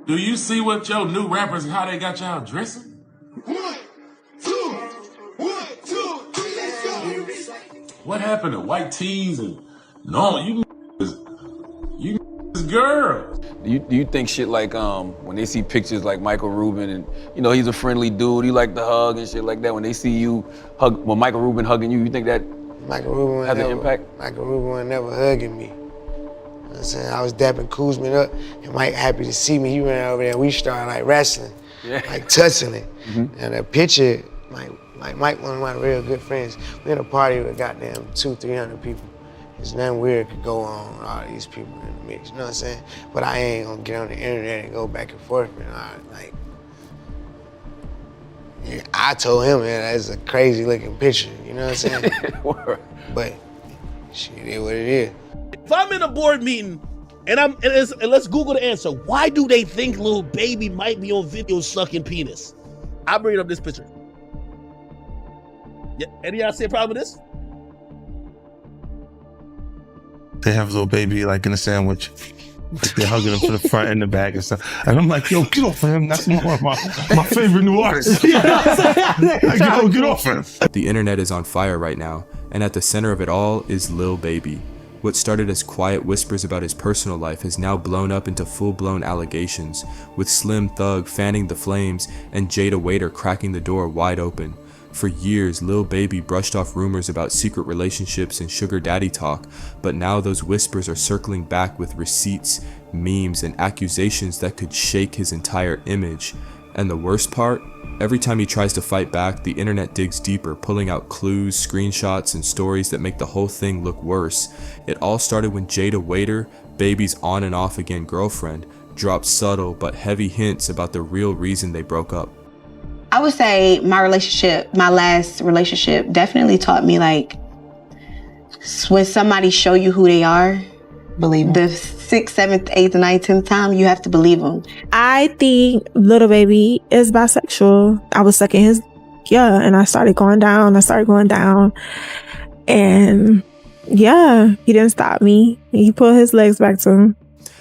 Do you see what your new rappers, how they got y'all dressing? 1, 2, 1, 2, 3, let's go. What happened to white tees and no, you girls? Do you think shit like when they see pictures like Michael Rubin and he's a friendly dude, he like to hug and shit like that, when they see you hug, well, Michael Rubin hugging you think that Michael Rubin has an impact? Michael Rubin was never hugging me. You know what I'm saying? I was dapping Kuzman up and Mike happy to see me. He ran over there and we started like wrestling, like tussling. And a picture, Mike one of my real good friends. We had a party with goddamn 200-300 people. There's nothing weird could go on with all these people in the mix, you know what I'm saying? But I ain't gonna get on the internet and go back and forth and like, yeah, I told him, man, that's a crazy looking picture, you know what I'm saying? But shit, it is what it is. If I'm in a board meeting and let's Google the answer, why do they think Lil Baby might be on video sucking penis? I bring up this picture. Yeah, any of y'all see a problem with this? They have Lil Baby like in a sandwich. Like they're hugging him to the front and the back and stuff. And I'm like, yo, get off of him. That's one of my favorite new artists. Like, yo, get off him. The internet is on fire right now, and at the center of it all is Lil Baby. What started as quiet whispers about his personal life has now blown up into full-blown allegations, with Slim Thug fanning the flames and Jada Waiter cracking the door wide open. For years, Lil Baby brushed off rumors about secret relationships and sugar daddy talk, but now those whispers are circling back with receipts, memes, and accusations that could shake his entire image. And the worst part? Every time he tries to fight back, the internet digs deeper, pulling out clues, screenshots, and stories that make the whole thing look worse. It all started when Jada Waiter, Baby's on and off again girlfriend, dropped subtle but heavy hints about the real reason they broke up. I would say my last relationship definitely taught me, like, when somebody show you who they are, believe them. The 6th, 7th, 8th, 9th, 10th time, you have to believe them. I think Lil Baby is bisexual. I was sucking his, and I started going down. And yeah, he didn't stop me. He put his legs back to him.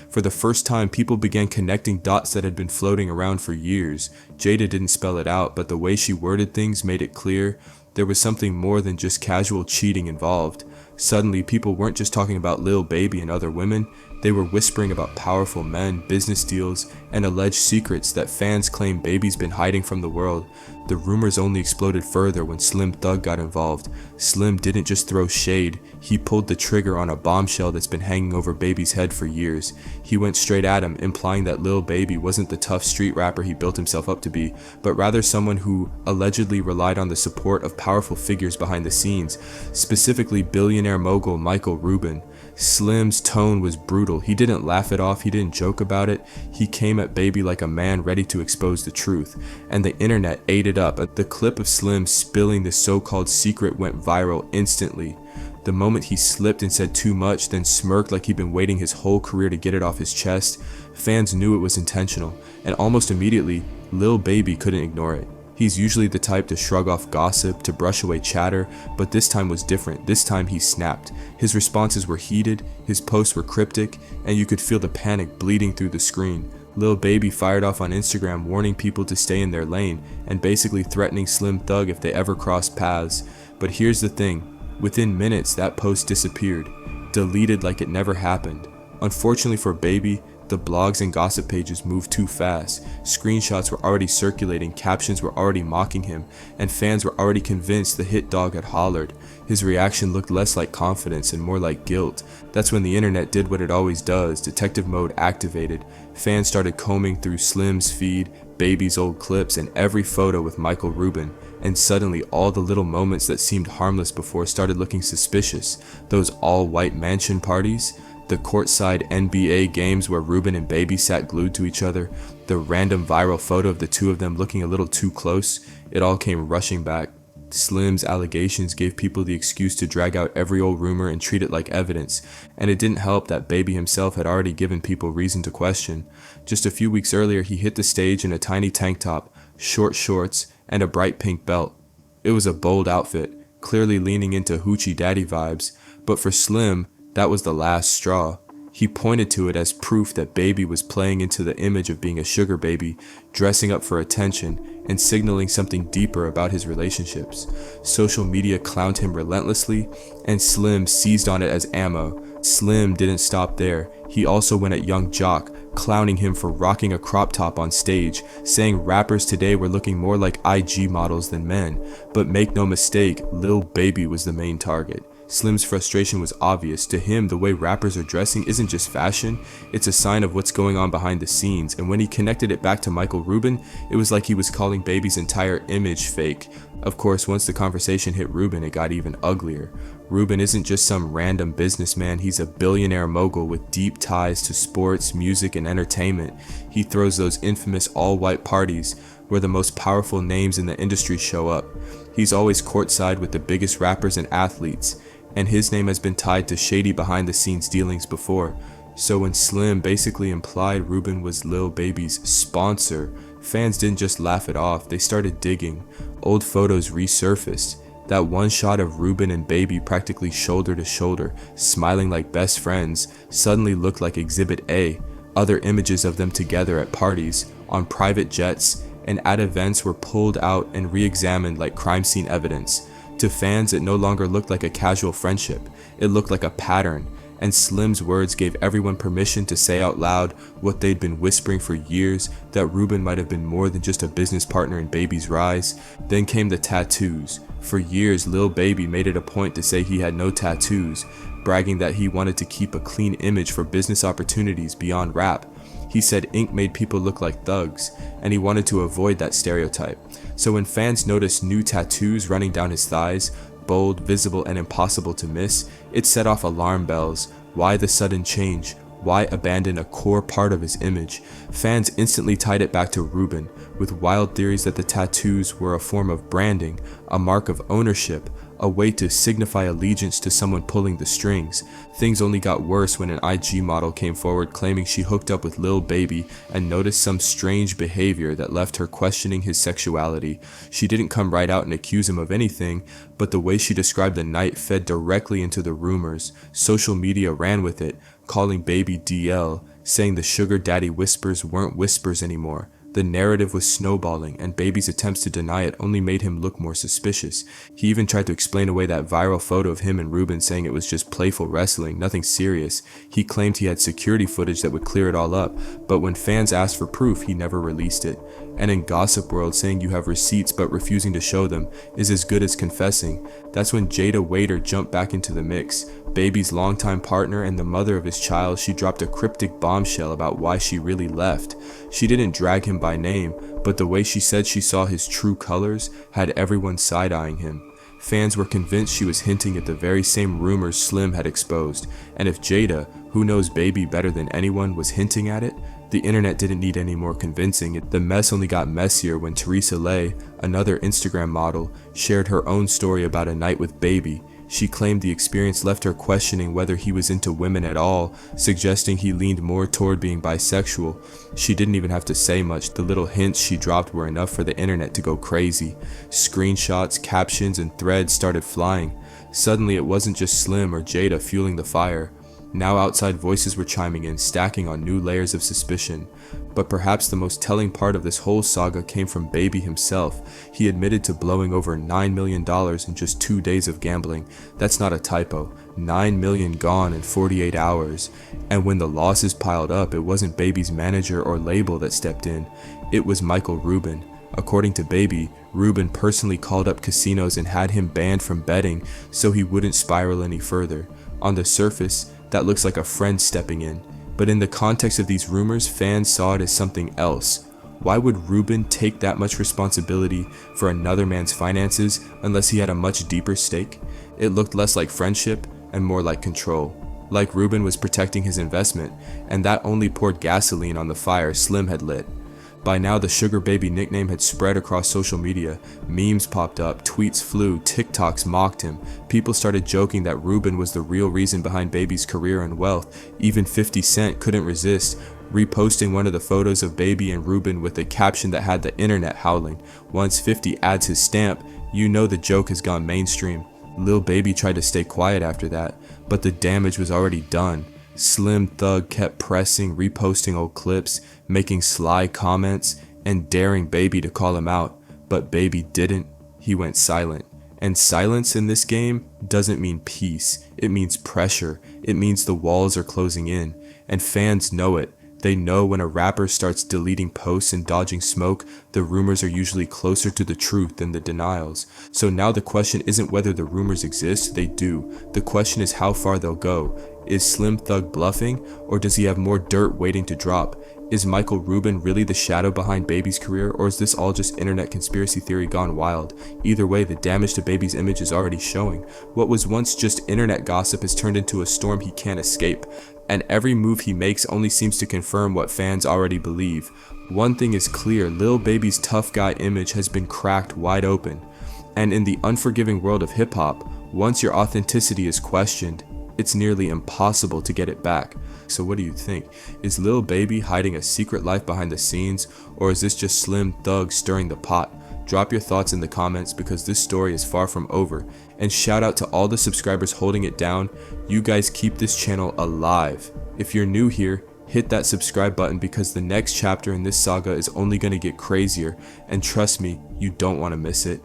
For the first time, people began connecting dots that had been floating around for years. Jada didn't spell it out, but the way she worded things made it clear there was something more than just casual cheating involved. Suddenly, people weren't just talking about Lil Baby and other women, they were whispering about powerful men, business deals, and alleged secrets that fans claim Baby's been hiding from the world. The rumors only exploded further when Slim Thug got involved. Slim didn't just throw shade, he pulled the trigger on a bombshell that's been hanging over Baby's head for years. He went straight at him, implying that Lil Baby wasn't the tough street rapper he built himself up to be, but rather someone who allegedly relied on the support of powerful figures behind the scenes, specifically billionaire mogul Michael Rubin. Slim's tone was brutal. He didn't laugh it off, he didn't joke about it. He came at Baby like a man ready to expose the truth. And the internet ate it up. The clip of Slim spilling the so-called secret went viral instantly. The moment he slipped and said too much, then smirked like he'd been waiting his whole career to get it off his chest, fans knew it was intentional. And almost immediately, Lil Baby couldn't ignore it. He's usually the type to shrug off gossip, to brush away chatter, but this time was different. This time he snapped. His responses were heated, his posts were cryptic, and you could feel the panic bleeding through the screen. Lil Baby fired off on Instagram warning people to stay in their lane, and basically threatening Slim Thug if they ever crossed paths. But here's the thing, within minutes that post disappeared, deleted like it never happened. Unfortunately for Baby, the blogs and gossip pages moved too fast. Screenshots were already circulating, captions were already mocking him, and fans were already convinced the hit dog had hollered. His reaction looked less like confidence and more like guilt. That's when the internet did what it always does, detective mode activated. Fans started combing through Slim's feed, Baby's old clips, and every photo with Michael Rubin. And suddenly all the little moments that seemed harmless before started looking suspicious. Those all-white mansion parties, the courtside NBA games where Rubin and Baby sat glued to each other, the random viral photo of the two of them looking a little too close, it all came rushing back. Slim's allegations gave people the excuse to drag out every old rumor and treat it like evidence, and it didn't help that Baby himself had already given people reason to question. Just a few weeks earlier, he hit the stage in a tiny tank top, short shorts, and a bright pink belt. It was a bold outfit, clearly leaning into hoochie daddy vibes, but for Slim, that was the last straw. He pointed to it as proof that Baby was playing into the image of being a sugar baby, dressing up for attention, and signaling something deeper about his relationships. Social media clowned him relentlessly, and Slim seized on it as ammo. Slim didn't stop there. He also went at Young Jock, clowning him for rocking a crop top on stage, saying rappers today were looking more like IG models than men. But make no mistake, Lil Baby was the main target. Slim's frustration was obvious. To him, the way rappers are dressing isn't just fashion, it's a sign of what's going on behind the scenes. And when he connected it back to Michael Rubin, it was like he was calling Baby's entire image fake. Of course, once the conversation hit Rubin, it got even uglier. Rubin isn't just some random businessman, he's a billionaire mogul with deep ties to sports, music, and entertainment. He throws those infamous all-white parties where the most powerful names in the industry show up. He's always courtside with the biggest rappers and athletes, and his name has been tied to shady behind-the-scenes dealings before. So when Slim basically implied Rubin was Lil Baby's sponsor, fans didn't just laugh it off, they started digging. Old photos resurfaced. That one shot of Rubin and Baby practically shoulder to shoulder, smiling like best friends, suddenly looked like Exhibit A. Other images of them together at parties, on private jets, and at events were pulled out and re-examined like crime scene evidence. To fans, it no longer looked like a casual friendship, it looked like a pattern, and Slim's words gave everyone permission to say out loud what they'd been whispering for years, that Rubin might have been more than just a business partner in Baby's rise. Then came the tattoos. For years, Lil Baby made it a point to say he had no tattoos, bragging that he wanted to keep a clean image for business opportunities beyond rap. He said ink made people look like thugs, and he wanted to avoid that stereotype. So when fans noticed new tattoos running down his thighs, bold, visible, and impossible to miss, it set off alarm bells. Why the sudden change? Why abandon a core part of his image? Fans instantly tied it back to Rubin, with wild theories that the tattoos were a form of branding, a mark of ownership, a way to signify allegiance to someone pulling the strings. Things only got worse when an IG model came forward claiming she hooked up with Lil Baby and noticed some strange behavior that left her questioning his sexuality. She didn't come right out and accuse him of anything, but the way she described the night fed directly into the rumors. Social media ran with it, calling Baby DL, saying the sugar daddy whispers weren't whispers anymore. The narrative was snowballing, and Baby's attempts to deny it only made him look more suspicious. He even tried to explain away that viral photo of him and Rubin, saying it was just playful wrestling, nothing serious. He claimed he had security footage that would clear it all up, but when fans asked for proof, he never released it. And in gossip world, saying you have receipts but refusing to show them is as good as confessing. That's when Jada Waiter jumped back into the mix. Baby's longtime partner and the mother of his child, she dropped a cryptic bombshell about why she really left. She didn't drag him by name, but the way she said she saw his true colors had everyone side-eyeing him. Fans were convinced she was hinting at the very same rumors Slim had exposed, and if Jada, who knows Baby better than anyone, was hinting at it, the internet didn't need any more convincing. The mess only got messier when Teresa Lay, another Instagram model, shared her own story about a night with Baby. She claimed the experience left her questioning whether he was into women at all, suggesting he leaned more toward being bisexual. She didn't even have to say much. The little hints she dropped were enough for the internet to go crazy. Screenshots, captions, and threads started flying. Suddenly it wasn't just Slim or Jada fueling the fire. Now outside voices were chiming in, stacking on new layers of suspicion. But perhaps the most telling part of this whole saga came from Baby himself. He admitted to blowing over $9 million in just 2 days of gambling. That's not a typo. $9 million gone in 48 hours. And when the losses piled up, it wasn't Baby's manager or label that stepped in. It was Michael Rubin. According to Baby, Rubin personally called up casinos and had him banned from betting so he wouldn't spiral any further. On the surface, that looks like a friend stepping in. But in the context of these rumors, fans saw it as something else. Why would Rubin take that much responsibility for another man's finances unless he had a much deeper stake? It looked less like friendship and more like control. Like Rubin was protecting his investment, and that only poured gasoline on the fire Slim had lit. By now, the Sugar Baby nickname had spread across social media. Memes popped up, tweets flew, TikToks mocked him. People started joking that Rubin was the real reason behind Baby's career and wealth. Even 50 Cent couldn't resist, reposting one of the photos of Baby and Rubin with a caption that had the internet howling. Once 50 adds his stamp, you know the joke has gone mainstream. Lil Baby tried to stay quiet after that, but the damage was already done. Slim Thug kept pressing, reposting old clips, making sly comments, and daring Baby to call him out, but Baby didn't. He went silent. And silence in this game doesn't mean peace. It means pressure. It means the walls are closing in. And fans know it. They know when a rapper starts deleting posts and dodging smoke, the rumors are usually closer to the truth than the denials. So now the question isn't whether the rumors exist, they do. The question is how far they'll go. Is Slim Thug bluffing, or does he have more dirt waiting to drop? Is Michael Rubin really the shadow behind Baby's career, or is this all just internet conspiracy theory gone wild? Either way, the damage to Baby's image is already showing. What was once just internet gossip has turned into a storm he can't escape. And every move he makes only seems to confirm what fans already believe. One thing is clear, Lil Baby's tough guy image has been cracked wide open. And in the unforgiving world of hip-hop, once your authenticity is questioned, it's nearly impossible to get it back. So what do you think? Is Lil Baby hiding a secret life behind the scenes, or is this just Slim Thug stirring the pot? Drop your thoughts in the comments because this story is far from over. And shout out to all the subscribers holding it down. You guys keep this channel alive. If you're new here, hit that subscribe button because the next chapter in this saga is only going to get crazier. And trust me, you don't want to miss it.